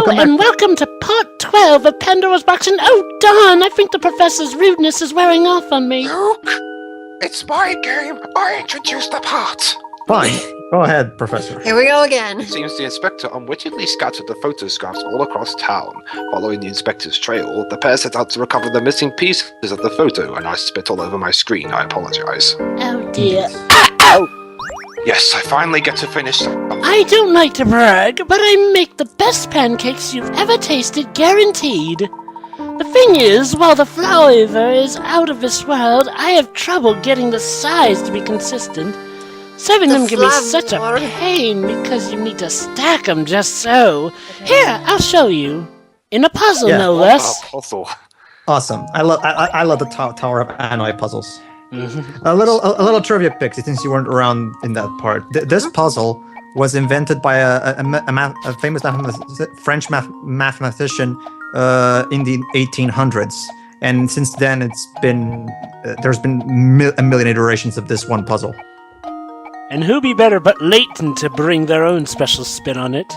and welcome to part 12 of Pandora's Box. And oh darn, I think the professor's rudeness is wearing off on me. Luke, it's my game. I introduced the part. Fine. Go ahead, Professor. Here we go again. It seems the inspector unwittingly scattered the photographs all across town. Following the inspector's trail, the pair set out to recover the missing pieces of the photo, and I spit all over my screen. I apologize. Oh dear. Yes, I finally get to finish. I don't like to brag, but I make the best pancakes you've ever tasted, guaranteed. The thing is, while the flavor is out of this world, I have trouble getting the size to be consistent. Serving them can be such a pain because you need to stack them just so. Here, I'll show you. In a puzzle, no less. A puzzle. Awesome. I love the Tower of Hanoi puzzles. A little trivia, Pixy, since you weren't around in that part. This puzzle was invented by a famous French mathematician in the 1800s, and since then there's been a million iterations of this one puzzle. And who be better but Layton to bring their own special spin on it?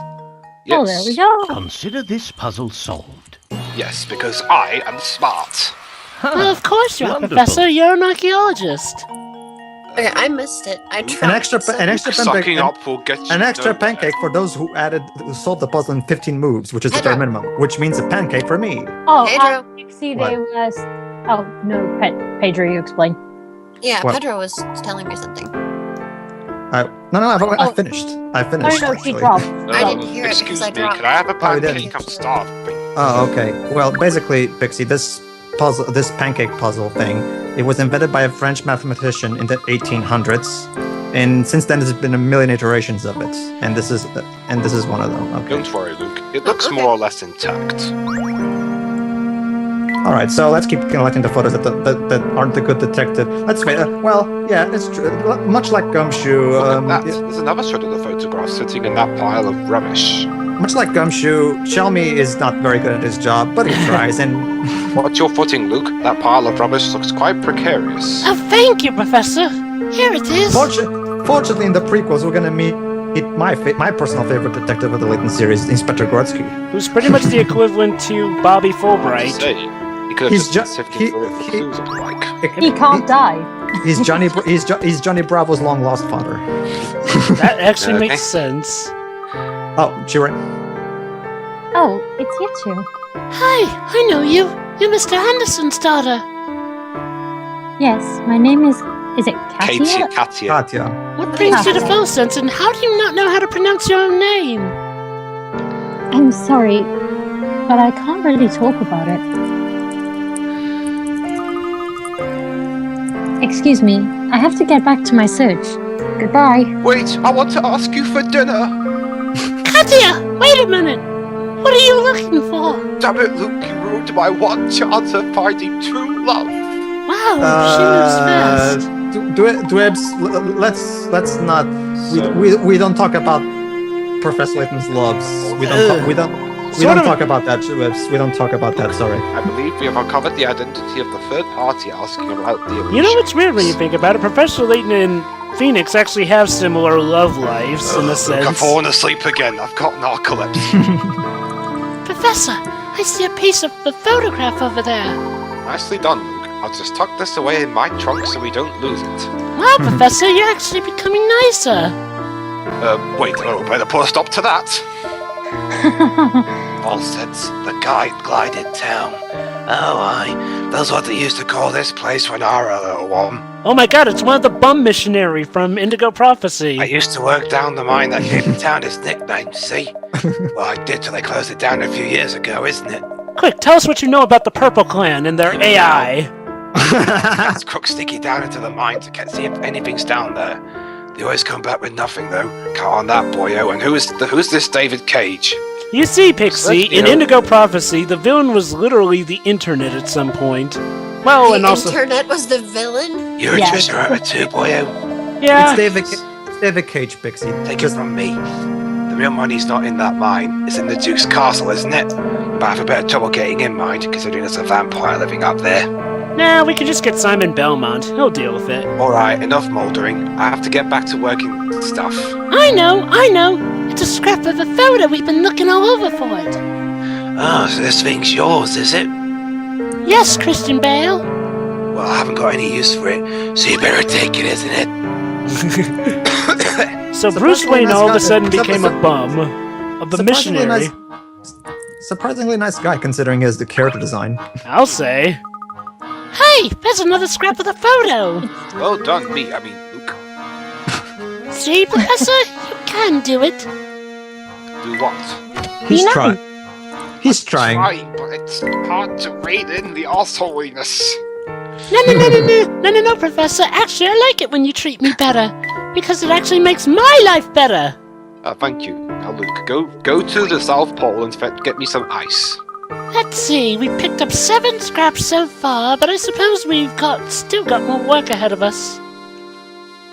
Yes. Oh, there we go. Consider this puzzle solved. Yes, because I am smart. Well, of course you are, Wonderful. Professor. You're an archaeologist. Okay, I missed it. I tried. An extra Sucking up will get you an extra nowhere. pancake for those who solved the puzzle in 15 moves, which is the bare minimum, which means a pancake for me. Oh, Pedro. Pixie, What? they was. Oh no, Pedro, you explain. Yeah, What? Pedro was telling me something. I finished. I finished. No, she actually. dropped. I didn't hear it Excuse because I me, dropped. can I have a Oh, you pancake? didn't. I'm starving. Oh, okay. Well, basically, Pixie, this pancake puzzle thing, it was invented by a French mathematician in the 1800s, and since then there's been a million iterations of it, and this is one of them. Okay. Don't worry, Luke. It looks more or less intact. All right. So let's keep collecting the photos that aren't the good detective. Let's wait. Yeah, it's true. Much like Gumshoe. Look at that. There's another shred of the photograph sitting in that pile of rubbish. Much like Gumshoe, Shelmy is not very good at his job, but he tries. And Watch your footing, Luke. That pile of rubbish looks quite precarious. Oh, thank you, Professor. Here it is. fortunately, in the prequels, we're gonna meet my personal favorite detective of the Layton series, Inspector Grodsky. Who's pretty much the equivalent to Bobby Fulbright. He could have He's just ju- sifted he- through it for he- clues, I'm like. He can't die. He's Johnny Bravo's long lost father. That actually Okay. makes sense. Oh, Jiren. Oh, it's you two. Hi, I know you. You're Mr. Anderson's daughter. Yes, my name is it Katia? Katia. Katya. What brings you to Fulsense, and how do you not know how to pronounce your own name? I'm sorry, but I can't really talk about it. Excuse me, I have to get back to my search. Goodbye. Wait, I want to ask you for dinner. Katia, wait a minute. What are you looking for? Damn it, Luke, you ruined my one chance of finding true love. Wow, she moves fast. Dwebs, let's not. We don't talk about Professor Layton's loves. We don't talk about that, Dwebs. We don't talk about that. Sorry. I believe we have uncovered the identity of the third party asking about the illusion. You know what's weird when you think about it? Professor Layton and Phoenix actually have similar love lives, in a Look, I've sense. fallen asleep again. I've got narcolepsy. Professor, I see a piece of the photograph over there. Nicely done, Luke. I'll just tuck this away in my trunk so we don't lose it. Wow, Professor, you're actually becoming nicer. Wait, better put a stop to that. Nonsense. The guide glided town. Oh, aye. That's what they used to call this place when I were a little one. Oh my god, it's one of the bum missionary from Indigo Prophecy. I used to work down the mine that gave the town its nickname, see? Well, I did till they closed it down a few years ago, isn't it? Quick, tell us what you know about the Purple Clan and their AI. That's crooks sneaky down into the mine to see if anything's down there. They always come back with nothing, though. Count on that, boyo. And who's this David Cage? You see, Pixie, in Yeah. Indigo Prophecy, the villain was literally the internet at some point. Well, and The also... internet was the villain? You're Yeah. a treasure hunter too, boyo. Yeah, It's David Cage, Pixie. Take it from me. The real money's not in that mine. It's in the Duke's castle, isn't it? But I have a bit of trouble getting in, mind, considering there's a vampire living up there. nah, we can just get Simon Belmont. He'll deal with it. Alright, enough mouldering. I have to get back to working stuff. I know! It's a scrap of a photo. We've been looking all over for it. Oh, so this thing's yours, is it? Yes, Christian Bale. Well, I haven't got any use for it, so you better take it, isn't it? So Bruce Surprisingly Wayne nice all of guy. a sudden became a bum of the Surprisingly missionary. Surprisingly nice guy considering his the character design. I'll say. Hey, there's another scrap of the photo. Well done, Luke. See, Professor, you can do it. Do what? He's Be trying. He's trying. Trying, but it's hard to read in the assholiness. No, Professor. Actually, I like it when you treat me better. Because it actually makes my life better. Thank you. Now, Luke, go to the South Pole and get me some ice. Let's see, we picked up 7 scraps so far, but I suppose we've still got more work ahead of us.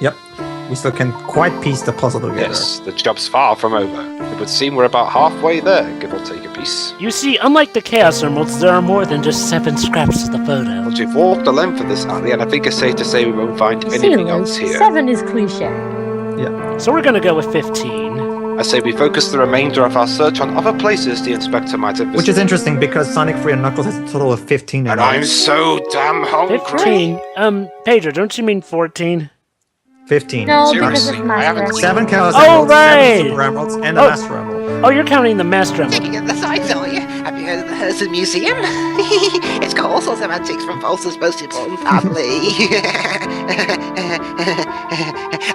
Yep. We still can't quite piece the puzzle together. Yes, the job's far from over. It would seem we're about halfway there, give or take a piece. You see, unlike the Chaos Emeralds, there are more than just 7 scraps of the photo. But we've walked the length of this alley, and I think it's safe to say we won't find anything else here. 7 is cliche. So we're gonna go with 15. I say we focus the remainder of our search on other places the inspector might have visited. Which is interesting because Sonic 3 and Knuckles has a total of 15 And emeralds. I'm so damn hungry. 15? Pedro, don't you mean 14? 15. No, Seriously, because it's I Master haven't Emerald. 7 Chaos Oh, Emeralds, right. 7 Super Emeralds, and a Oh. Master Emerald. Oh, you're counting the Master Emerald. Checking at the sites, are you? Have you heard of the Herzen Museum? It's got all sorts of antiques from Volta's most important family.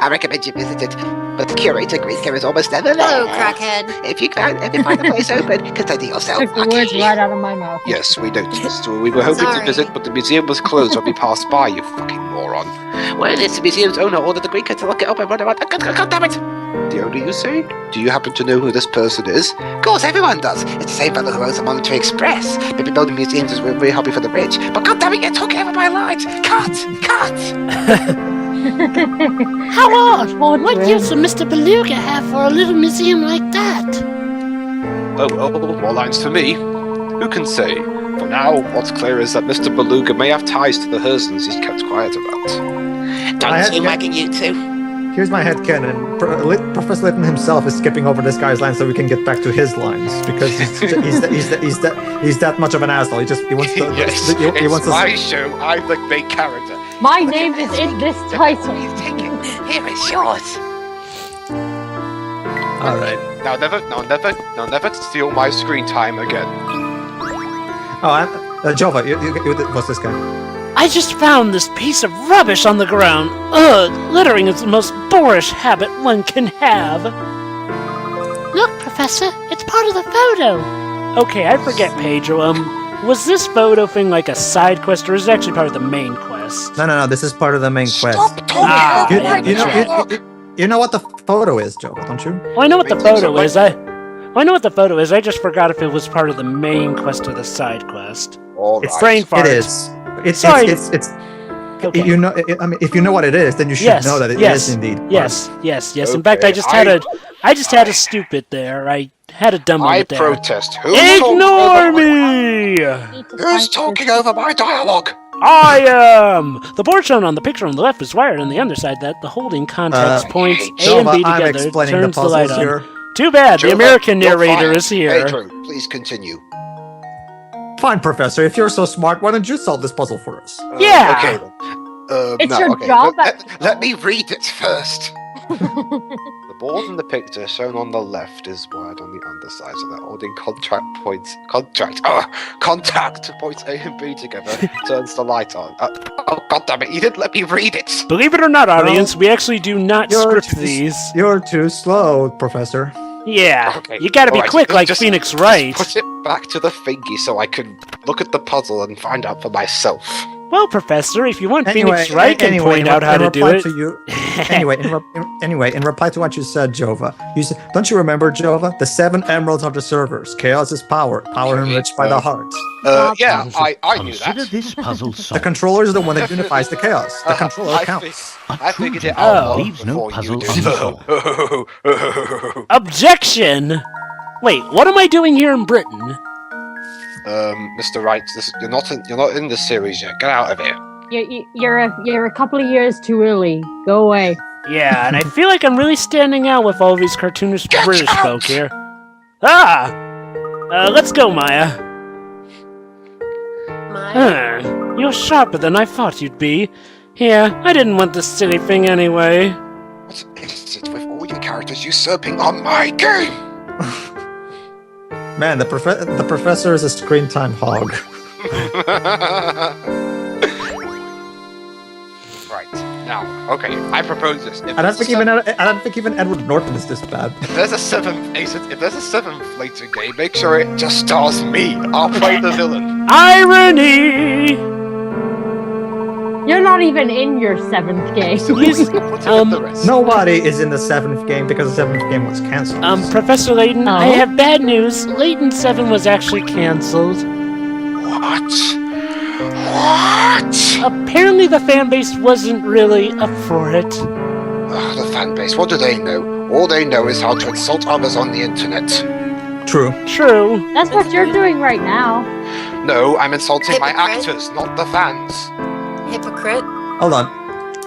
I recommend you visit it, but the curator agrees there is almost never there. Hello, crackhead. If you find the place open, consider yourself Took the lucky. words right out of my mouth. Yes, we noticed. We were hoping to Sorry. visit, but the museum was closed when we passed by, you fucking moron. Well, it's the museum's owner ordered the Greeker to look it up and run around. God damn it! The owner, you say? Do you happen to know who this person is? Of course, everyone does. It's the same fellow who owns the Monetary Express. Maybe building museums is really hobby for the rich. But God damn it, you're talking over my lines. Cut! How odd! Oh, What dear. use would Mr. Beluga have for a little museum like that? Oh, well, more lines for me. Who can say? For now, what's clear is that Mr. Beluga may have ties to the Herzens he's kept quiet about. Don't see wagging you two. Here's my headcanon. Professor Layton himself is skipping over this guy's lines so we can get back to his lines because he's that much of an asshole. He wants to. Yes, he wants it's my to. show. I'm the main character. My name is in this title. Please take it. Here, it's yours. All right. Now never steal my screen time again. Oh, Jova, what's this guy? I just found this piece of rubbish on the ground. Ugh, littering is the most boorish habit one can have. Look, Professor, it's part of the photo. Okay, I forget, Pedro. Was this photo thing like a side quest, or is it actually part of the main quest? No. This is part of the main quest. Stop talking Ah, over my yeah. You know what the photo is, Jova, don't you? Well, I know what the I think so, photo is. I know what the photo is. I just forgot if it was part of the main quest or the side quest. All It's right. Brain fart. It is. It's Sorry. It's Okay. you know. I mean, if you know what it is, then you should know that it is indeed. Yes. In fact, I Okay, just had a stupid there. I had a dumb I one there. protest. Ignore me! Who's talking over my dialogue? I am! The board shown on the picture on the left is wired on the underside that the holding context points A and Jova, B I'm together explaining turns the the light puzzles on. here. Too bad, the Jova, American you're narrator fired. is here. Pedro, please continue. Fine, Professor. If you're so smart, why don't you solve this puzzle for us? Yeah. Okay then. It's no, your okay. job. Let me read it first. The board in the picture shown on the left is wired on the underside, so that holding contact points A and B together turns the light on. Oh god damn it! You didn't let me read it. Believe it or not, audience, we actually do not script these. You're too slow, Professor. Yeah, Okay, you gotta be alright, quick like just- Phoenix Wright. Put it back to the thingy so I can look at the puzzle and find out for myself. Well, Professor, if you want Phoenix Anyway, Wright can point out how to do it. In reply to what you said, Jova, you said, don't you remember, Jova? The 7 emeralds of the servers. Chaos is power. Power enriched by the heart. Yeah, I knew Consider that. this puzzle The solved. controller is the one that unifies the chaos. The controller counts. I figured it Oh. out long Leaves no before you puzzle did. Objection! Wait, what am I doing here in Britain? Mr. Wright, you're not in this series yet. Get out of here. You're a couple of years too early. Go away. Yeah, and I feel like I'm really standing out with all these cartoonish Get British out! folk here. Ah! Let's go, Maya. My. You're sharper than I thought you'd be. Here, I didn't want this silly thing anyway. What is it with all your characters usurping on my game? Man, the professor is a screen time hog. Right, now, okay, I propose this. I don't think even Edward Norton is this bad. If there's a seventh Layton game, make sure it just stars me. I'll play the villain. Irony! You're not even in your 7th game. The rest. Nobody is in the 7th game because the 7th game was cancelled. Professor Layton, I have bad news. Layton 7 was actually cancelled. What? What? Apparently the fanbase wasn't really up for it. The fanbase, what do they know? All they know is how to insult others on the internet. True. True. That's what you're doing right now. No, I'm insulting my Hypocrite. actors, not the fans. Hypocrite. Hold on.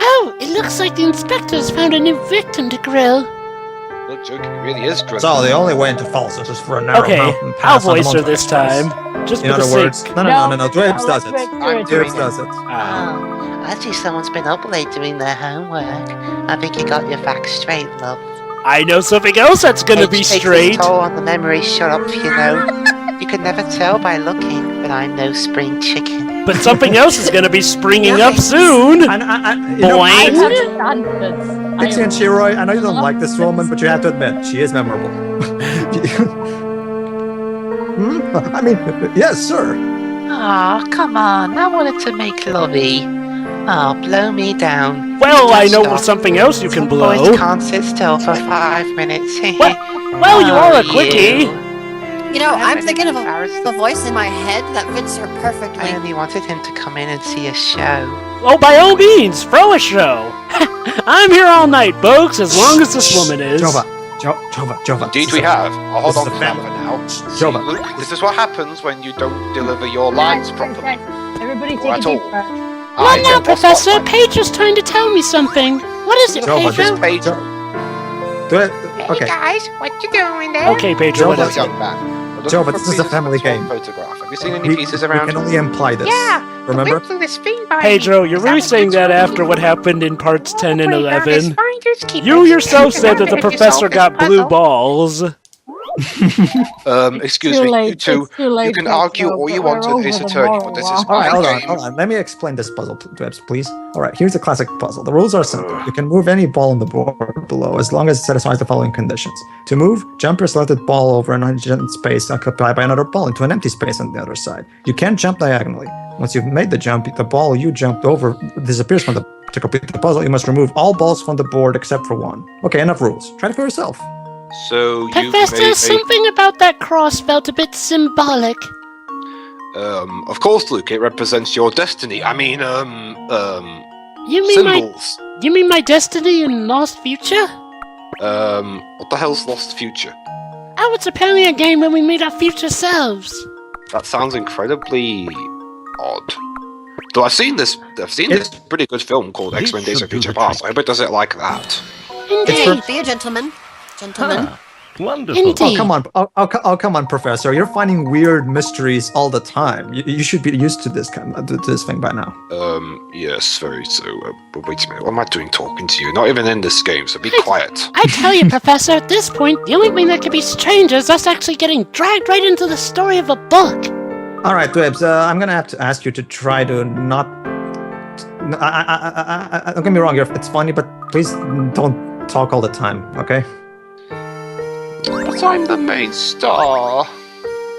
Oh, it looks like the inspectors found a new victim to grill. No joke, it really is good. So the only way into Falls is just for a narrow Okay, mountain I'll pass on the voice her mountain this express. time. Just In for the other words, sake. no, Drapes does it. I'm doing Drapes it. does it. I see someone's been up late doing their homework. I think you got your facts straight, love. I know something else that's gonna be Age takes straight. its toll on the memory, shut up, you know. You could never tell by looking, but I'm no spring chicken. But something else is gonna be springing up soon. You know, I Boing. haven't done this. Pixie and Shiroi, I know you don't like this woman, but you have to admit, she is memorable. I mean, yes, sir. Aw, come on, I wanted to make lovey. Oh, blow me down. Well, I know Stop. something else you can Some blow. boys can't sit still for 5 minutes. Well, you are a quickie. You know, I'm Really thinking of embarrassed. a voice in my head that fits her I perfectly. only wanted him to come in and see a show. Oh, by all means, throw a show. I'm here all night, folks, as long as this woman is. Jova. Indeed we have. I'll hold This on is to a that family. for now. Jova. Look, this is what happens when you don't deliver your lines properly. Everybody Or take a at deep all. breath. Well, I now, get lost Professor, on my- Paige is trying to tell me something. What is it, Jova, Pedro? Pedro. Do it. Okay. guys, what you doing there? Okay, Pedro, what Jova, is Young it? man. We're Joe, looking but for this is a pieces family of your game. Photograph. Have you seen any We pieces around? can only imply this. Yeah, Remember? through this fiend by Pedro, you're really saying that after what happened in parts 10 and 11? You You yourself said that the professor got blue balls. Excuse Too me, late, you two. it's too late, You can Pedro, argue all you but want we're with Ace over the Attorney, but this is moral my Alright, hold on, game. hold on. Let me explain this puzzle, Dwebs, please. Alright, here's a classic puzzle. The rules are simple. You can move any ball on the board below as long as it satisfies the following conditions. To move, jump your selected ball over an adjacent space occupied by another ball into an empty space on the other side. You can jump diagonally. Once you've made the jump, the ball you jumped over disappears from the. To complete the puzzle, you must remove all balls from the board except for one. Okay, enough rules. Try it for yourself. So you Professor, made something about that cross felt a bit symbolic. of course, Luke. It represents your destiny. I mean, You mean symbols. my destiny in Lost Future? What the hell's Lost Future? Oh, it's apparently a game when we meet our future selves. That sounds incredibly odd. Though I've seen this pretty good film called This X-Men Days should of do Future the Past. trick. I bet does it like that. Indeed. Be a gentleman. Gentlemen. Ah, wonderful. Indeed. Oh, come on. Oh, come on, Professor. You're finding weird mysteries all the time. You should be used to this to this thing by now. Yes, very so. But wait a minute, what am I doing talking to you? Not even in this game, so be quiet. I tell you, Professor, at this point, the only thing that could be strange is us actually getting dragged right into the story of a book. All right, Dwebs, I'm gonna have to ask you to try to not. Don't get me wrong, it's funny, but please don't talk all the time, okay? But I'm the main star.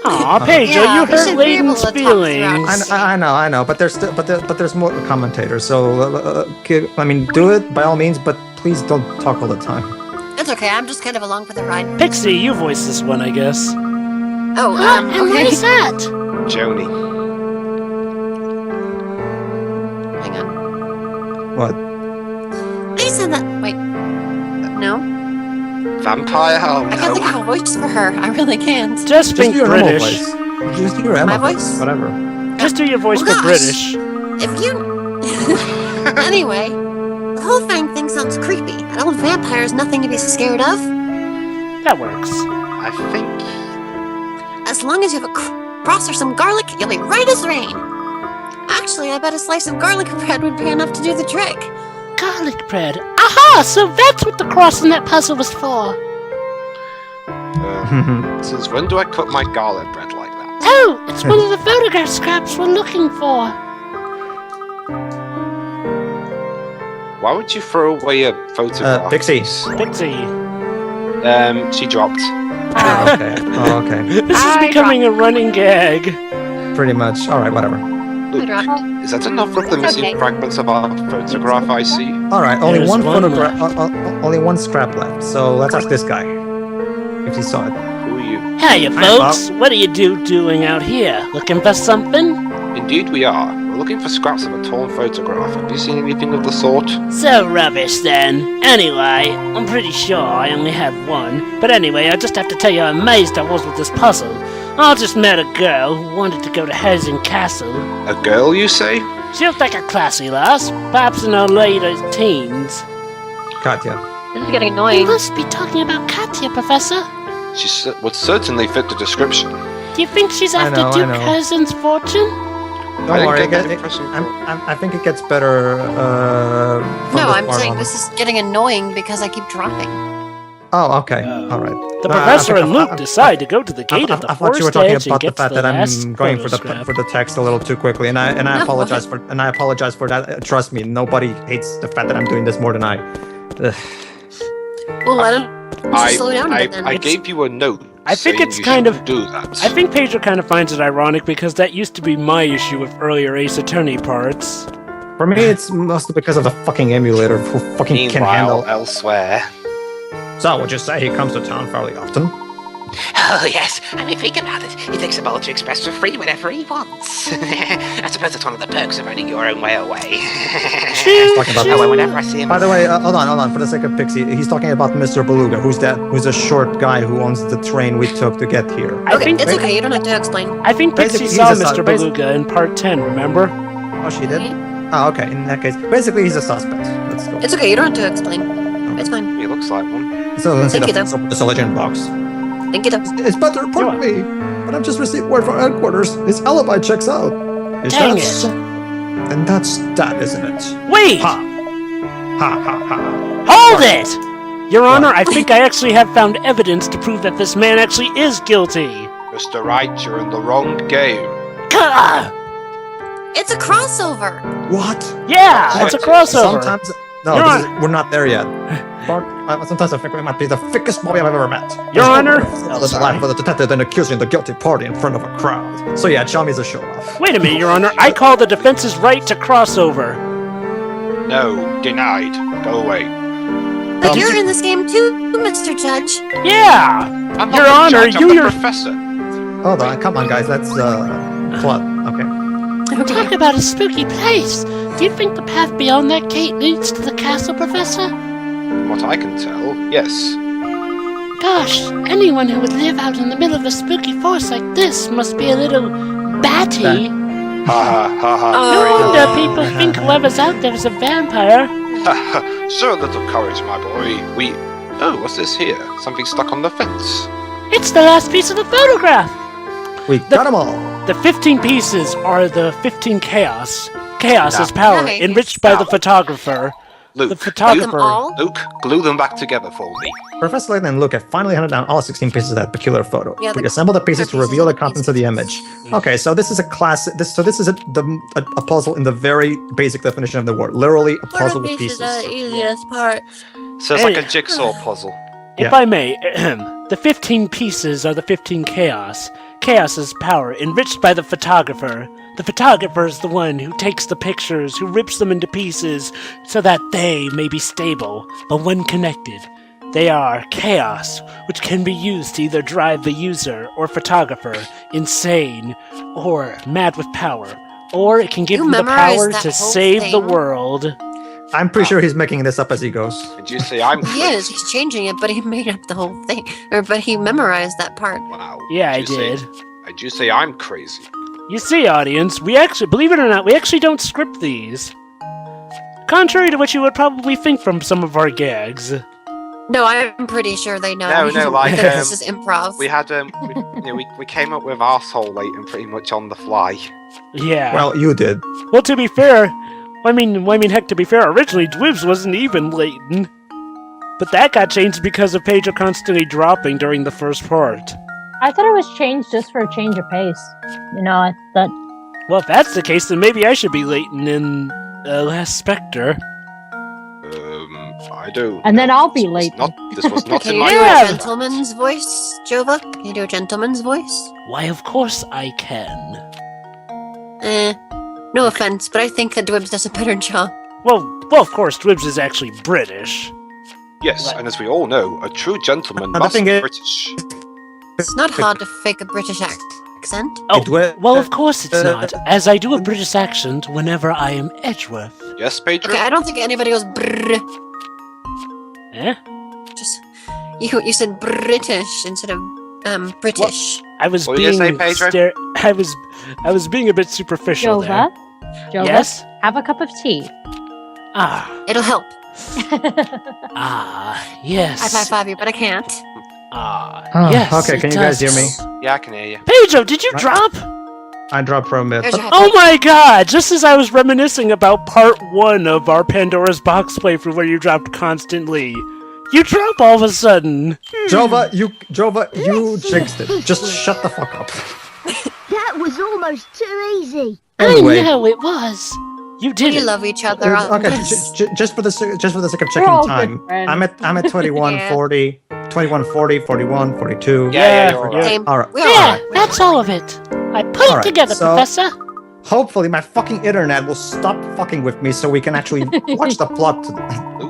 Aw, Pedro, Yeah, you we hurt should be able Layton's to talk feelings. throughout. I know, but there's more commentators. So I mean, do it by all means, but please don't talk all the time. It's okay, I'm just kind of along for the ride. Pixie, you voice this one, I guess. Oh, And what okay. is that? Joni. Hang on. What? I said that. Wait. No? Vampire? Oh I can't think no. of a voice for her. I really can't. Just Just think do your normal British. voice. Just do your Emma My voice? Whatever. Just do your voice Oh, for gosh. British. If you... Anyway, the whole thing sounds creepy. An old vampire is nothing to be scared of. That works. I think A as long as you have a cross or some garlic, you'll be right as rain. Actually, I bet a slice of garlic bread would be enough to do the trick. Garlic bread. Aha! So that's what the cross in that puzzle was for. Since when do I cut my garlic bread like that? Oh, it's one of the photograph scraps we're looking for. Why would you throw away a photograph? Pixie. Pixie. She dropped. Oh, okay. Oh, okay. This is becoming a running gag. Pretty much. All right, whatever. Look, is that enough of the missing fragments of our photograph I see? All right, only There's one one photograph, only one scrap left. So let's ask this guy if he saw it. Who are you? Hiya, folks. What are you doing out here? Looking for something? Indeed we are. We're looking for scraps of a torn photograph. Have you seen anything of the sort? So rubbish, then. Anyway, I'm pretty sure I only had one. But anyway, I just have to tell you how amazed I was with this puzzle. I just met a girl who wanted to go to Helsing Castle. A girl, you say? She looked like a classy lass, perhaps in her later teens. Katya. This is getting You annoying. must be talking about Katya, Professor. She would certainly fit the description. Do you think she's I after know, I Duke know. Helsing's fortune? I Don't didn't worry, get that impression from- I think it gets better. From No, this I'm part saying on. this is getting annoying because I keep dropping. Oh, okay. Oh. All right. The No, Professor I- and Luke decide to go to the gate at the I thought you were forest talking edge and about the get fact the that last I'm going for photo the text a little too quickly, and I No. apologize for that. Trust me, nobody hates the fact that I'm doing this more than I. Ugh. Well, why don't you slow down a bit then? I gave you a note. I think saying it's you kind shouldn't of- do that. I think Pedro kind of finds it ironic because that used to be my issue with earlier Ace Attorney parts. For me, it's mostly because of the fucking emulator who fucking can Meanwhile, handle. elsewhere. So, would you say he comes to town fairly often? Oh, yes. I mean, think about it. He takes a Poetry Express for free whenever he wants. I suppose it's one of the perks of earning your own way away. Talking about Oh, well, whenever I see him... By the way, hold on. For the sake of Pixie, he's talking about Mr. Beluga. Who's that? Who's a short guy who owns the train we took to get here? I think It's okay, you don't have to explain. I think Basically, Pixie he's saw a Mr. Beluga in part 10, remember? Oh, she did? Oh, okay. In that case, basically, he's a suspect. Let's go. It's okay, you don't have to explain. It's fine. He looks like one. So let's see Thank you, the legend box. Thank you, though. It's better report me, but I've just received word from headquarters. His alibi checks out. Is Dang that it. so? Then that's that, isn't it? Wait! Ha! Ha ha ha. Hold it! Your Honor, I think I actually have found evidence to prove that this man actually is guilty. Mr. Wright, you're in the wrong game. Gah! It's a crossover! What? Yeah, it's a crossover. Sometimes. No, Your this is, we're not there yet. Sometimes I think we might be the thickest movie I've ever met. Your Honor? There's a life for the detective and accusing the guilty party in front of a crowd. So yeah, Chalmy's a show-off. Wait a minute, Your Honor. I call the defense's right to crossover. No, denied. Go away. But you're in this game too, Mr. Judge. Yeah! I'm Your not the Honor, judge, I'm you the your- professor. Hold on, come on, guys. That's plot. Okay. Talk about a spooky place. Do you think the path beyond that gate leads to the castle, Professor? From what I can tell, yes. Gosh, anyone who would live out in the middle of a spooky forest like this must be a little batty. Ha ha ha ha. No Oh. wonder people think whoever's out there is a vampire. Show a little courage, my boy. Oh, what's this here? Something stuck on the fence. It's the last piece of the photograph. We got them all. The 15 pieces are the 15 chaos. Chaos's Stop. power, Nice. enriched by the Stop. photographer. Luke, The photographer. Them all? Luke, glue them back together for me. Professor Layton and Luke have finally hunted down all 16 pieces of that peculiar photo. Yeah, we the- assemble the pieces to pieces reveal the of the contents of the image. Okay, so this is a class. This is a puzzle in the very basic definition of the word. Literally a puzzle with pieces. easiest part. So it's like Hey. a jigsaw puzzle. If Yeah. I may, the 15 pieces are the 15 chaos. Chaos's power, enriched by the photographer. The photographer is the one who takes the pictures, who rips them into pieces, so that they may be stable, but when connected. They are chaos, which can be used to either drive the user or photographer insane or mad with power. Or it can give You them the memorized power that to whole save the thing? world. I'm pretty sure he's making this up as he goes. Did you say I'm He is, crazy? he's changing it, but he made up the whole thing. But he memorized that part. Wow. Yeah, I Did you did. say- Did you say I'm crazy? You see, audience, we actually, believe it or not, we actually don't script these. Contrary to what you would probably think from some of our gags. No, I'm pretty sure they know. No, like, this is improv. We had we came up with arsehole Layton pretty much on the fly. Yeah. Well, you did. Well, to be fair, I mean, heck, to be fair, originally Dwibs wasn't even Layton. But that got changed because of Pedro constantly dropping during the first part. I thought it was changed just for a change of pace. You know, I thought... Well, if that's the case, then maybe I should be Layton in Last Spectre. I do. And then I'll be Layton. This was not Can in you my do plan. a gentleman's voice, Jova? Can you do a gentleman's voice? Why, of course I can. No offense, but I think that Dwibs does a better job. Well, of course, Dwibs is actually British. Yes, and as we all know, a true gentleman must be British. It's not hard to fake a British accent. Oh, well, of course it's not, as I do a British accent whenever I am Edgeworth. Yes, Pedro? Okay, I don't think anybody goes brrr. Eh? Just you said British instead of British. Well, I was What were you being gonna say, Pedro? I was being a bit superficial there. Jova, Yes? have a cup of tea. Ah, It'll help. yes. I'd high five you, but I can't. Yes. Okay, can you guys hear me? Yeah, I can hear you. Pedro, did you drop? I dropped from it. There's your high Oh five. my god! Just as I was reminiscing about part 1 of our Pandora's Box playthrough where you dropped constantly, you drop all of a sudden. Jova, you jinxed it. Just shut the fuck up. That was almost too easy. Anyway. I know it was. You did We it. love each other. Okay, just for the sake of We're checking all time, good friends. I'm at 21, Yeah. 40, 21, 40, 41, 42. Yeah, you're alright. Same. All right. We are. Yeah, that's all of it. I put it Alright, together, so- Professor. Hopefully, my fucking internet will stop fucking with me so we can actually watch the plot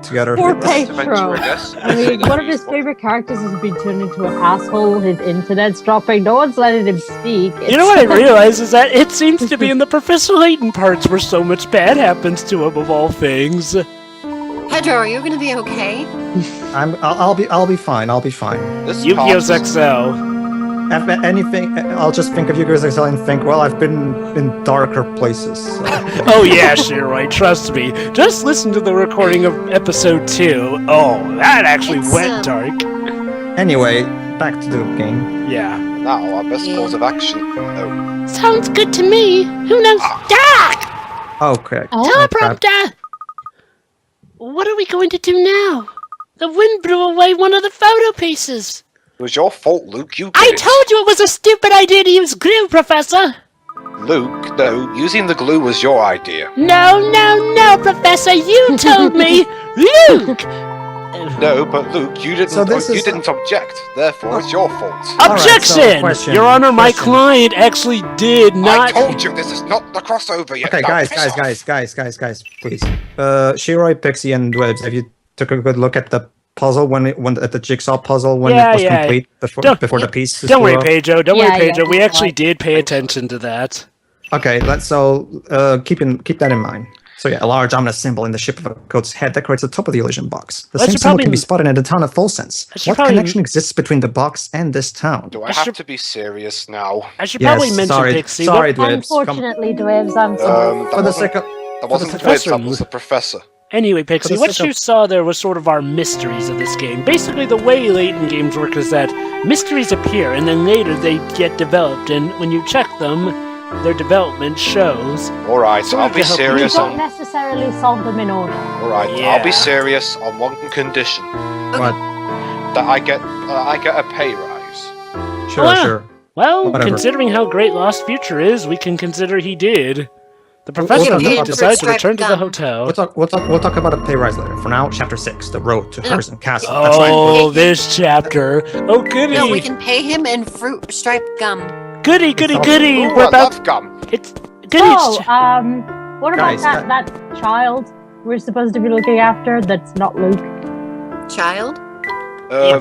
together. Poor That's Pedro. adventure, I guess. I mean, one of his favorite characters has been turned into an asshole. His internet's dropping. No one's letting him speak. You know what I realize is that it seems to be in the Professor Layton parts where so much bad happens to him of all things. Pedro, are you gonna be okay? I'll be fine. I'll be fine. This Yu-Gi-Oh! part- XL. If anything, I'll just think of you guys and think, well, I've been in darker places. So. Oh yeah, Shiroi, trust me. Just listen to the recording of episode 2. Oh, that actually It's, went dark. Anyway, back to the game. Yeah. Now, our best course of action. Oh, Sounds good to me. Who knows? Ah! Okay. Oh, crap. Teleprompter! What are we going to do now? The wind blew away one of the photo pieces. it was your fault, Luke. You did I it. told you it was a stupid idea to use glue, Professor! Luke, no, using the glue was your idea. No, Professor, you told me! Luke! No, but Luke, you didn't. So this you is- didn't object. Therefore, it's your fault. Objection! question, Your Honor, my question. client actually did I not... told you this is not the crossover yet. Okay, Now, guys, piss guys, off. guys, please. Shiroi, Pixie, and Dwebs, have you took a good look at the puzzle when at the jigsaw puzzle when Yeah, it was yeah. complete before Don't- the pieces? Don't worry, were- Pedro. Don't Yeah, worry, Pedro. yeah, We it's actually fine. did pay attention to that. Okay, keep that in mind. So yeah, a large ominous symbol in the shape of a goat's head decorates the top of the illusion box. The I same should symbol probably- can be spotted in the town of Full Sense. I should What probably- connection exists between the box and this town? Do I I have should- to be serious now? I should probably mention sorry, Pixie. sorry, What- Dwebs. Come- Unfortunately, Dwebs, I'm sorry. That For the wasn't, sake of that wasn't the the Twitch, that professor. was the professor. Anyway, Pixie, the what sake you of- saw there was sort of our mysteries of this game. Basically, the way Layton games work is that mysteries appear, and then later they get developed, and when you check them, their development shows. Alright, Sort I'll of be to help you. You serious don't on. necessarily solve them in order. Alright, I'll Yeah. be serious on one condition: What? that I get a pay rise. Sure, Oh, yeah. sure. Well, Whatever. considering how great Lost Future is, we can consider he did. The We'll professor talk did about decide to Striped return to the Gum. hotel. We'll talk about a pay rise later. For now, chapter 6, the road to No. Horizon Castle. That's right. Oh, this chapter. Oh, goody. No, we can pay him in fruit striped gum. Goody, goody, It's goody. Ooh, We're I about... love gum. It's... Goody. Oh, what about Guys, that child we're supposed to be looking after that's not Luke? Child?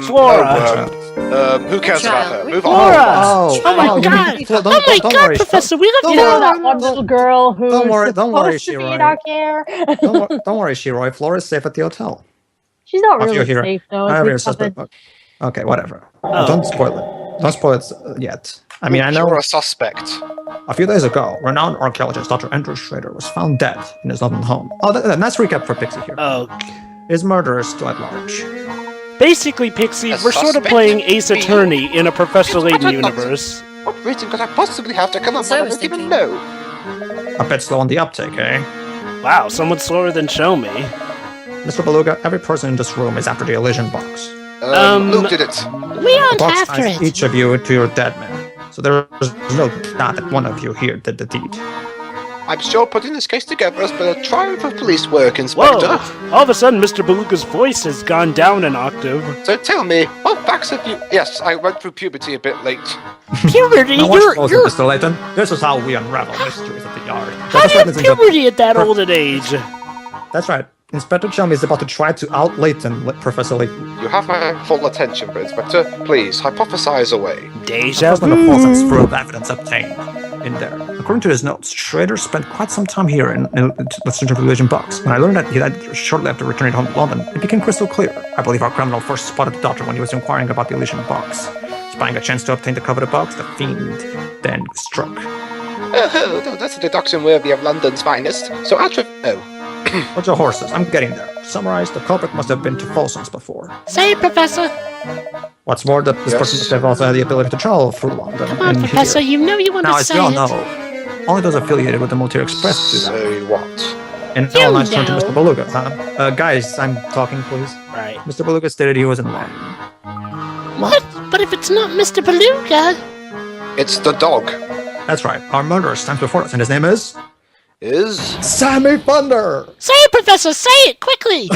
Flora. Who cares about her? Move Flora. on. Oh, Oh my you god! mean- don't- Oh my don't god, worry, Professor, we love don't you! You worry. know that one little girl who's Don't worry, supposed to be in Shiroi. our care? Don't worry, Shiroi. Flora's safe at the hotel. She's not Off really your hero. safe though. I as have we your covered. suspect. Okay, whatever. Oh. Don't spoil it. Don't spoil it yet. I mean, I know You're a suspect. a few days ago, renowned archaeologist Dr. Andrew Schrader was found dead in his London home. Oh, let's recap for Pixie here. Oh, His murderer is still at large. Basically, Pixie, we're sort of playing Ace Attorney in a Professor Layton universe. What reason could I possibly have to come up So I with was I don't even thinking. know? A bit slow on the uptake, eh? Wow, someone slower than Show Me. Mr. Beluga, every person in this room is after the Elysian box. Luke did it. We aren't The box after ties it. each of you to your dead man. So there's no doubt that one of you here did the deed. I'm sure putting this case together has been a triumph of police work, Inspector. Whoa! All of a sudden, Mr. Beluga's voice has gone down an octave. So tell me, what facts have you... Yes, I went through puberty a bit late. Puberty? Now watch closer, You're... Mr. Layton. This is how we unravel mysteries at the yard. How do you have puberty at that old an age? That's right. Inspector Chummy is about to try to out Layton, Professor Layton. You have my full attention, but Inspector, please, hypothesize away. Deja First, the false and spur of evidence obtained in there. According to his notes, Schrader spent quite some time here in the Central Elysian Box. When I learned that he died shortly after returning home to London, it became crystal clear. I believe our criminal first spotted the doctor when he was inquiring about the Elysian Box. Spying a chance to obtain the coveted box, the fiend then struck. Oh, that's a deduction worthy of London's finest. So Hold your horses, I'm getting there. To summarize, the culprit must have been to Folsom's before. Say it, Professor. What's more, this person must have also had the ability to travel through London. Come on, and Professor, here. you know you want Now, to as say we all it. know, only those affiliated with the Military Express do that. Say what? And You now let's turn to know. Mr. Beluga, huh? Guys, I'm talking, please. Right. Mr. Beluga stated he was in London. What? But if it's not Mr. Beluga... It's the dog. That's right, our murderer stands before us, and his name is... Is... Sammy Thunder! Say it, Professor, say it, quickly!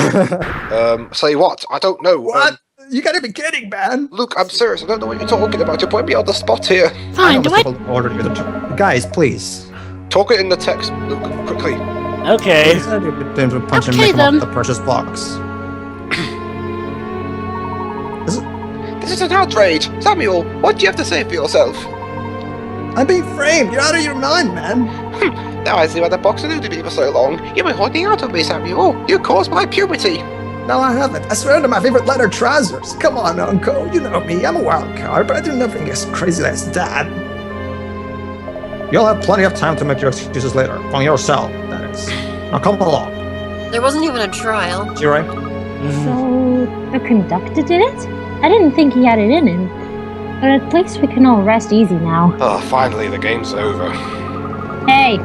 Say what? I don't know. What? You gotta be kidding, man! Luke, I'm serious. I don't know what you're talking about. You're putting me on the spot here. Fine, do I... Ordered you to... Guys, please. Talk it in the text, Luke, quickly. Okay. He said you could to punch and Okay, make him then. up the precious box. This is an outrage. Samuel, what do you have to say for yourself? I'm being framed! You're out of your mind, man! Now I see why the box eluded me for so long. You've been holding out on me, Samuel. You caused my puberty. No, I haven't. I swear to my favorite leather trousers. Come on, Uncle. You know me. I'm a wild card, but I do nothing as crazy as that. You'll have plenty of time to make your excuses later. On your cell, that is. Now come along. There wasn't even a trial. You right? So, the conductor did it? I didn't think he had it in him. But at least we can all rest easy now. Oh, finally, the game's over. Hey,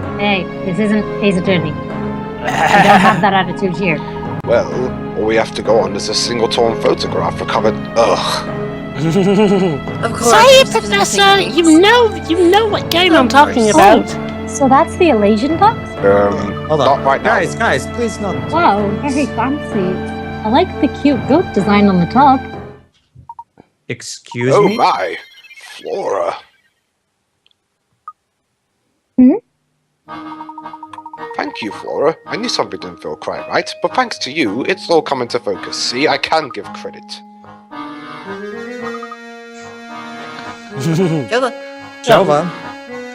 this isn't Ace Attorney. We don't have that attitude here. Well, all we have to go on is a single torn photograph recovered. Ugh. Of course. Say it, specific Professor! things. You know what game I'm talking about. So that's the Elysian Box? Hold on. Not right now. Guys, please not. Wow, very fancy. I like the cute goat design on the top. Excuse Oh me? my, Flora. Thank you, Flora. I knew something didn't feel quite right, but thanks to you, it's all come into focus. See, I can give credit. Jova.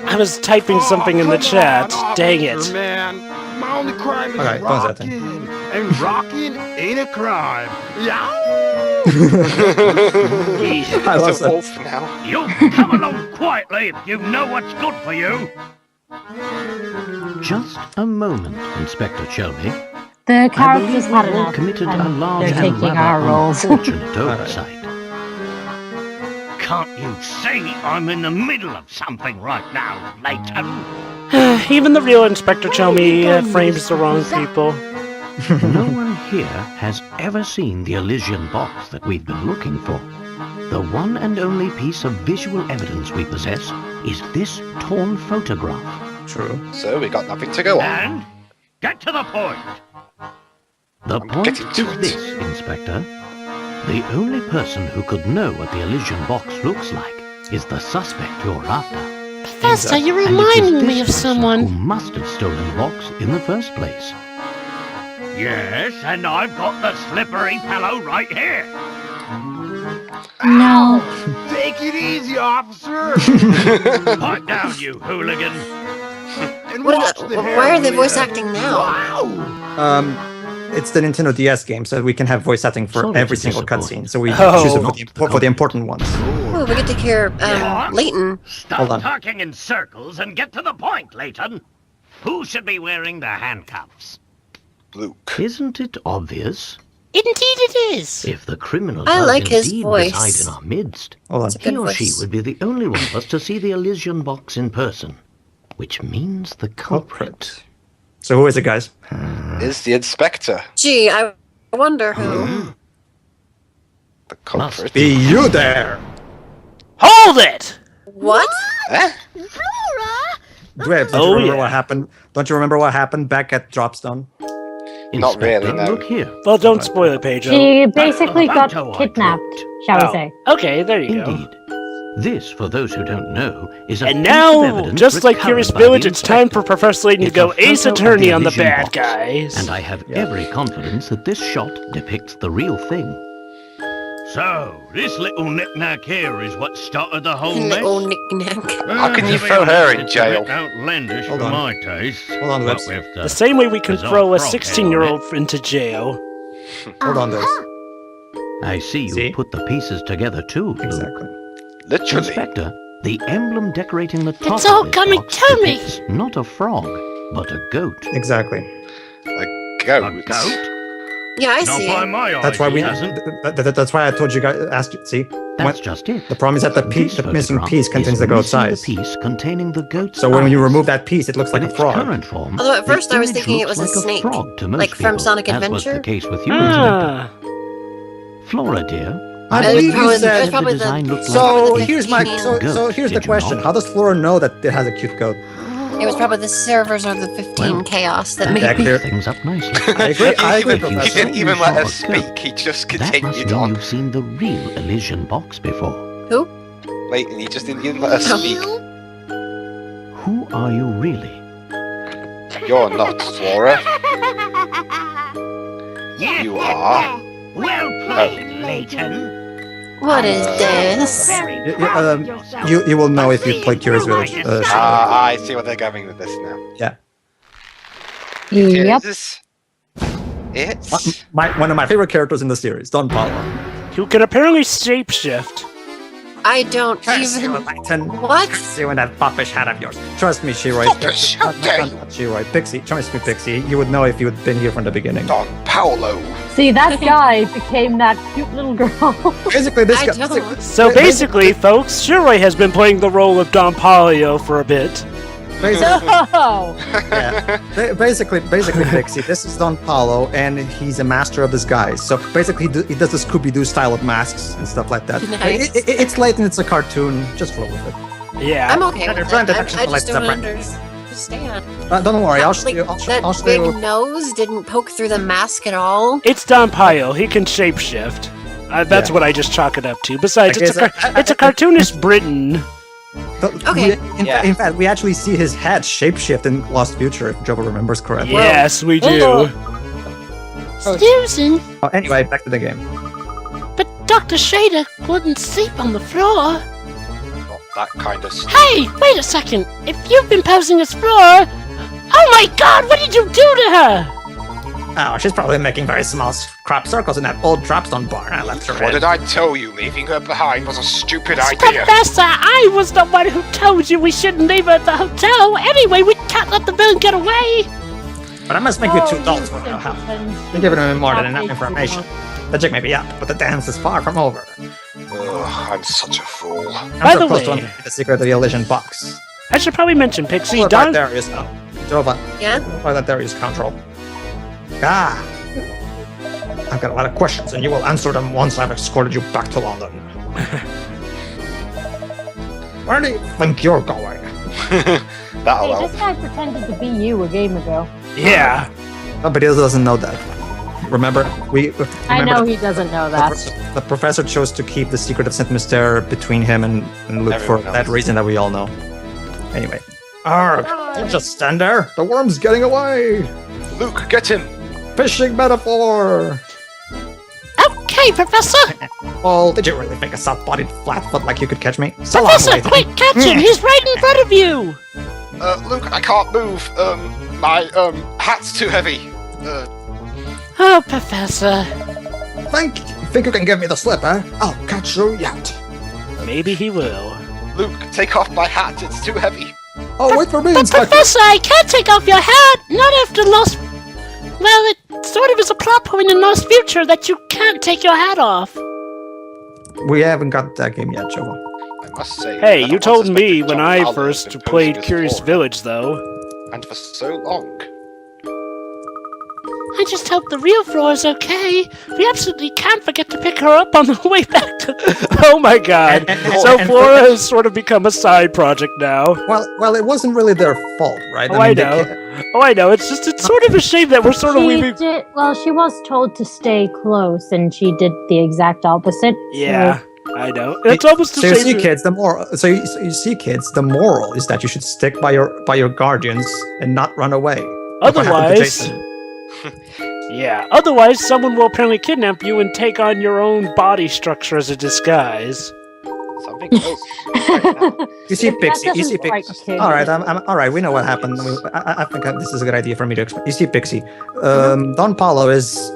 I was typing something in the chat. Dang it. Man. My only crime is Okay, pause that thing. rocking. And rocking ain't a crime. Yeah. I love It's a that. wolf now. You come along quietly if you know what's good for you. Just a moment, Inspector Shelby. The I characters believe had we've all enough, committed a and large they're and taking our rather roles. unfortunate oversight. Can't you see I'm in the middle of something right now, Layton? Even the real Inspector Chelmy frames the wrong people. No one here has ever seen the Elysian box that we've been looking for. The one and only piece of visual evidence we possess is this torn photograph. True. So we got nothing to go on. And get to the point. The I'm point getting is to it. this, Inspector. The only person who could know what the Elysian box looks like is the suspect you're after. Professor, you're And it is reminding this me of person someone. who must have stolen the box in the first place. Yes, and I've got the slippery fellow right here. No. Take it easy, officer. Pipe down, you hooligan. And What watch is the that? Why are they hair, voice Leah. acting now? Wow. It's the Nintendo DS game, so we can have voice acting for Sorry every to single disappoint. cutscene. So we Oh. choose it for the important ones. Oh, we get to hear Layton. Stop Hold on. talking in circles and get to the point, Layton. Who should be wearing the handcuffs? Luke. Isn't it obvious? Indeed it is. If the criminal I does like his indeed voice. reside in our midst, Hold on. It's a good he or she voice. would be the only one of us to see the Elysian box in person. Which means the culprit. So who is it, guys? Is the inspector Gee, I wonder who. the culprit? Be you there! Hold it! What? Eh? Dwebs, don't you remember what happened? Don't you remember what happened back at Dropstone? Not really, Inspector, no. Look here. Well, don't spoil it, Pedro. She basically got Photo I kidnapped, dropped. shall we Oh, say. okay, there you go. Indeed. This, for those who don't know, is a And piece of now, evidence just like recovered Curious by the Village, it's time for inspector. Professor Layton to It's go a ace photo of attorney the on the Elysian bad box, guys. And I have every confidence that this shot depicts the real thing. So, this little knick-knack here is what started the whole Little mess? knick-knack. How can you To be throw her in honest, jail? It's a bit outlandish Hold for on. my taste. Hold on, What Lips. with The same way we can bizarre throw a frog head 16-year-old into jail. Hold on, this. I see you See? put the pieces together too, Luke. Exactly. Literally. Inspector, the emblem decorating the top It's all of this coming box to me. depicts not a frog, but a goat. Exactly. A A goat. goat? Yeah, I Not see by it. my eyes, That's why we. it hasn't. That's why I told you guys. Asked you. See, That's just it. the problem is that the This missing photograph piece contains is the goat's missing eyes. The piece containing the goat's So when you eyes. remove that piece, it looks like In a its frog. current form, Although at the first I was image thinking it looks was a like snake, frog to most like from people, Sonic as was the Adventure. case with you, Inspector. Ah. Flora, dear. I It was believe you probably, it said. was probably the design looked the, like So the here's my. 15 So Goat, here's the did you question: not? how does Flora know that it has a cute goat? It was probably the servers or the 15 Well, chaos that That made Yeah, me. clear. clears things up nicely. I agree. I agree, If you He Professor. didn't say even you let saw us a goat, speak. He just That must continued mean on. you've seen the real Elysian box before. Who? Layton, he didn't let us speak. Who are you really? You're not, Flora. You are. Well played, Layton. What is this? You will know if you play Curious Village. I see what they're going with this now. Yeah. Yep. It's One of my favorite characters in the series, Don Paulo. You can apparently shapeshift. I don't even. What? See when that foppish hat of yours. Trust me, Shiroi. Foppish? How dare you? Shiroi. Pixie. Trust me, Pixie. You would know if you had been here from the beginning. Don Paolo. See, that guy became that cute little girl. Basically, this I guy. don't. So basically, folks, Shiroi has been playing the role of Don Polio for a bit. Basically, No! yeah. Basically, Pixie. This is Don Paulo, and he's a master of disguise. So basically, he does the Scooby-Doo style of masks and stuff like that. Nice. It's Layton. It's a cartoon. Just roll with it. Yeah. I'm okay with They're it. trying to I actually just don't separate. understand. Don't worry. I'll show Like, you. that I'll show big you. nose didn't poke through the mask at all. It's Don Pio. He can shapeshift. That's Yeah. what I just chalk it up to. Besides, Okay, it's a cartoonist Britain. Okay. In fact, we actually see his head shapeshift in Lost Future, if Jovo remembers correctly. Yes, we do. Susan! Oh, anyway, back to the game. But Dr. Shader wouldn't sleep on the floor. Not that kind of stuff. Hey, wait a second. If you've been posing as Flora... Oh my god, what did you do to her? Oh, she's probably making very small crop circles in that old dropstone barn I left her What in. did I tell you? Leaving her behind was a stupid idea. Professor, I was the one who told you we shouldn't leave her at the hotel. Anyway, we can't let the villain get away. But I must make you two adults for your help. You're giving him more than enough information. The jig may be up, but the dance is far from over. Ugh, I'm such a fool. I'm By so the close to way- unlocking the secret of the Elysian box. I should probably mention Pixie. What Don... about Darius now? Jova, Yeah? what about Darius control? Ah! I've got a lot of questions, and you will answer them once I've escorted you back to London. Where do you think you're going? That'll Hey, help. this guy pretended to be you a game ago. Yeah. No, but he doesn't know that. Remember, I know he doesn't know that. The professor chose to keep the secret of Saint Mystere between him and Luke for Everyone that knows. reason that we all know. Anyway. Arg! Don't just stand there! The worm's getting away! Luke, get him! Fishing metaphor! Okay, Professor. Well, did you really think a soft-bodied flatfoot like you could catch me? So long, Professor, Layton. quick, catch him. He's right in front of you. Luke, I can't move. My hat's too heavy. Oh, Professor. Think you can give me the slip, eh? I'll catch you yet. Maybe he will. Luke, take off my hat. It's too heavy. Oh, wait for me, But Inspector. Professor, I can't take off your hat. Not after Lost... Well, it sort of is a plot point in Lost Future that you can't take your hat off. We haven't got that game yet, Jovo. I must say. Hey, that you I told once me suspected when Don I Paolo first had been played posing as Curious Flora, Village, though. and for so long. I just hope the real Flora's okay. We absolutely can't forget to pick her up on the way back to... Oh my god. So Flora has sort of become a side project now. Well, it wasn't really their fault, right? Oh, I know. It's sort of a shame that we're sort of leaving... Well, she was told to stay close, and she did the exact opposite. Yeah, I know. It's almost a so shame. you see, kids, the moral. So you see, kids, the moral is that you should stick by your guardians and not run away. Otherwise... Yeah, otherwise someone will apparently kidnap you and take on your own body structure as a disguise. Something else. You see, Pixy. All right, I'm all right. We know what happened. I think this is a good idea for me to explain. You see, Pixie, Don Paolo is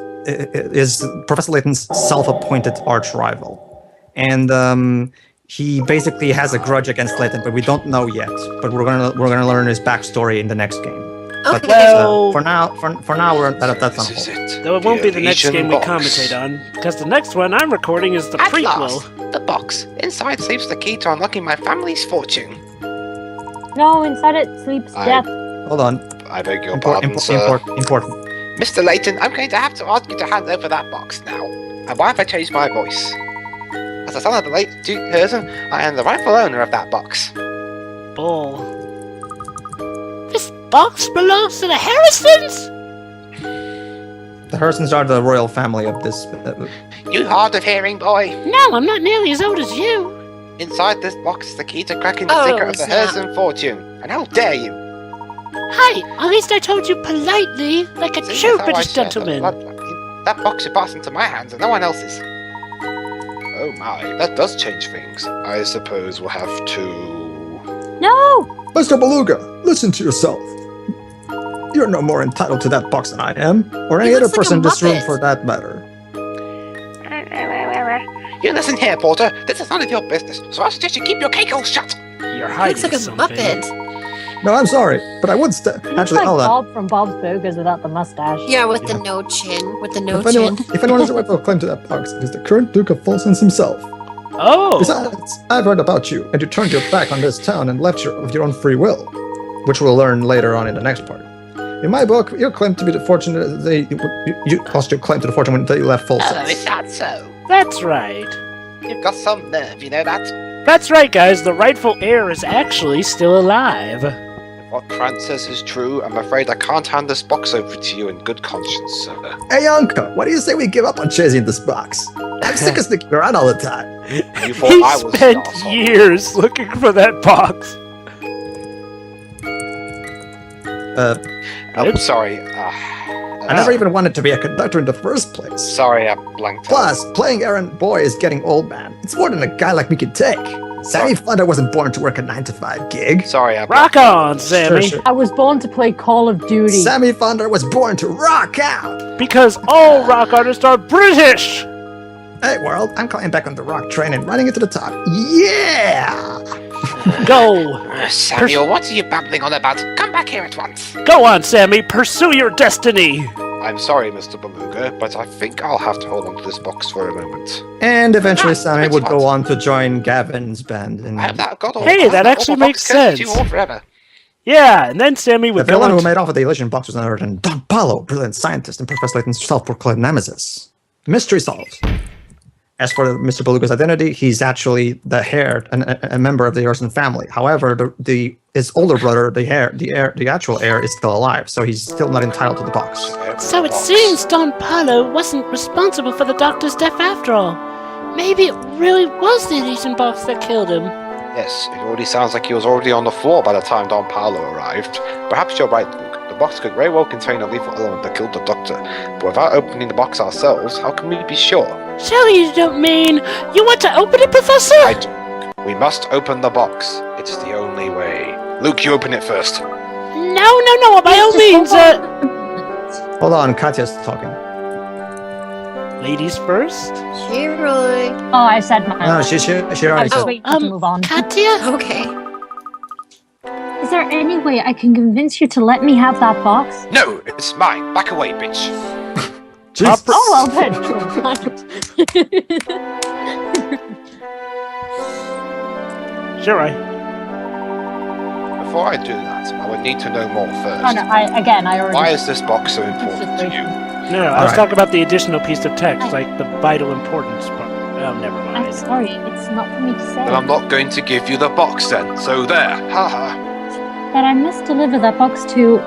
Professor Layton's self-appointed arch rival, and he basically has a grudge against Layton, but we don't know yet. But we're gonna learn his backstory in the next game. Okay. But Well, for now, that's on hold. Though it won't be the next game we commentate on, because the next one I'm recording is the At prequel. last, the box. Inside sleeps the key to unlocking my family's fortune. No, inside it sleeps death. Hold on. I beg your pardon, sir. Important. Mr. Layton, I'm going to have to ask you to hand over that box now. And why have I changed my voice? As the son of the late Duke Herzen, I am the rightful owner of that box. Bull. This box belongs to the Harrisons? The Harrisons are the royal family of this. You hard of hearing, boy. No, I'm not nearly as old as you. Inside this box is the key to cracking the secret of the Herzen fortune. And how dare you? Hi, at least I told you politely, like a See, true that's how I British share the gentleman. bloodline. That box should pass into my hands and no one else's. Oh my, that does change things. I suppose we'll have to... No! Mr. Beluga, listen to yourself. You're no more entitled to that box than I am, or any other person in this room for that matter. You listen here, Porter. This is none of your business, so I suggest you keep your cake all shut. You're hiding Looks like a something. Muppet. No, I'm sorry, but I would actually, like hold on. Bob from Bob's Burgers without the mustache. Yeah, with the no chin. With the no If anyone, chin. if anyone has a rightful claim to that box, it is the current Duke of Folsons himself. Oh! Besides, I've heard about you, and you turned your back on this town and left of your own free will, which we'll learn later on in the next part. In my book, your claim to be the fortune, you lost your claim to the fortune when you left Oh, Folsons. is that so? That's right. You've got some nerve, you know that? That's right, guys. The rightful heir is actually still alive. If what Krantz says is true, I'm afraid I can't hand this box over to you in good conscience, sir. Hey, Uncle, what do you say we give up on chasing this box? I'm sick of sticking around all the time. You thought He I was the spent asshole. years looking for that box. I'm sorry. I never even wanted to be a conductor in the first place. Sorry, I blanked out. Plus, playing errand boy is getting old, man. It's more than a guy like me can take. Sammy Thunder wasn't born to work a 9-to-5 gig. Sorry, I Rock on, Sammy. Sure. I was born to play Call of Duty. Sammy Thunder was born to rock out. Because all rock artists are British. Hey, world, I'm climbing back on the rock train and running it to the top. Yeah! Go. Samuel, what are you babbling on about? Come back here at once. Go on, Sammy. Pursue your destiny. I'm sorry, Mr. Beluga, but I think I'll have to hold on to this box for a moment. And eventually Sammy would go on to join Gavin's band. And I have that got all. Hey, that actually makes sense. You all forever. Yeah, and then Sammy the would go villain on who made off with the Elysian box was none other than Don Paolo, brilliant scientist and Professor Layton's self-proclaimed nemesis. Mystery solved. As for Mr. Beluga's identity, he's actually the heir, a member of the Harrison family. However, his older brother, the actual heir, is still alive, so he's still not entitled to the box. So it seems Don Paolo wasn't responsible for the doctor's death after all. Maybe it really was the Elysian box that killed him. Yes, it already sounds like he was already on the floor by the time Don Paolo arrived. Perhaps you're right, Luke. The box could very well contain a lethal element that killed the doctor. But without opening the box ourselves, how can we be sure? Surely you don't mean you want to open it, Professor? I do. We must open the box. It's the only way. Luke, you open it first. No, by all means, Hold on, Katya's talking. Ladies first? Roy. Oh, I said mine. No, she already said. Wait, to move on. Katya? Okay. Is there any way I can convince you to let me have that box? No, it's It's mine. Back away, bitch. Jesus. Oh, well, Pedro. Sure, I. Before I do that, I would need to know more first. Oh, no, I already... Why is this box so important to you? No, I was talking about the additional piece of text, like the vital importance part. Oh, never mind. I'm sorry, it's not for me to say. Then I'm not going to give you the box then. So there. Haha. But I must deliver that box to...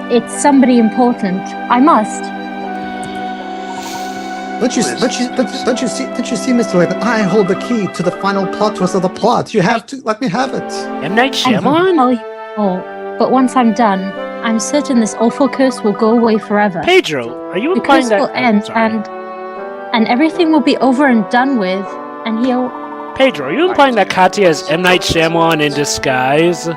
It's somebody important. I must. Don't you see, Mr. Layton? I hold the key to the final plot twist of the plot. You have to let me have it. M. Night Shyamalan? I'll tell you all, but once I'm done, I'm certain this awful curse will go away forever. Pedro, are you The implying curse that... will end, and everything will be over and done with, and he'll... Pedro, are you implying that Katya is M. Night Shyamalan in disguise?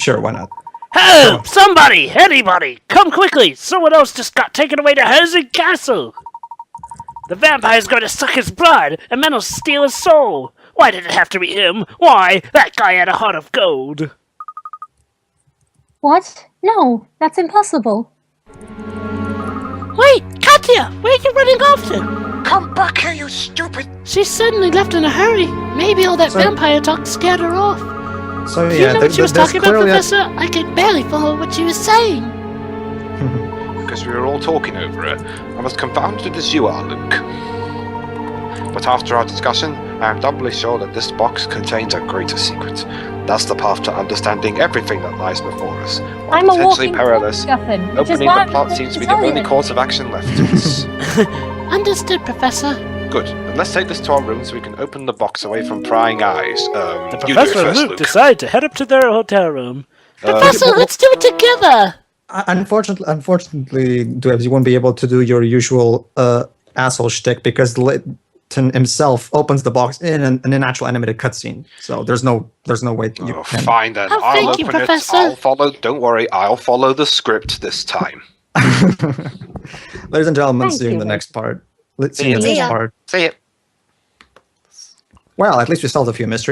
Sure, why not? Help! Somebody! Anybody! Come quickly! Someone else just got taken away to Helsing Castle! The vampire's going to suck his blood, and then he'll steal his soul! Why did it have to be him? Why? That guy had a heart of gold! What? No, that's impossible. Wait! Katya! Where are you running off to? Come back here, you stupid! She suddenly left in a hurry. Maybe all that vampire talk scared her off. So Do you know what she was talking about, Professor? I could barely follow what she was saying. Because we were all talking over it. I'm as confounded as you are, Luke. But after our discussion, I am doubly sure that this box contains a greater secret. That's the path to understanding everything that lies before us. While I'm a potentially walking perilous, MacGuffin, which is opening why the plot I'm seems to be tell the only you. course of action left to us. Understood, Professor. Good. Then let's take this to our room so we can open the box away from prying eyes. The You do it Professor and first, Luke Luke. decide to head up to their hotel room. Professor, let's do it together! Unfortunately, Dwebs, you won't be able to do your usual asshole shtick because Layton himself opens the box in an actual animated cutscene. So there's no way you can. Fine then. Oh, I'll thank open you, it. Professor. I'll follow. Don't worry. I'll follow the script this time. Ladies and gentlemen, Thank see you in you, the Ray. next part. Let's see you in the See next ya. part. See it. Well, at least we solved a few mysteries.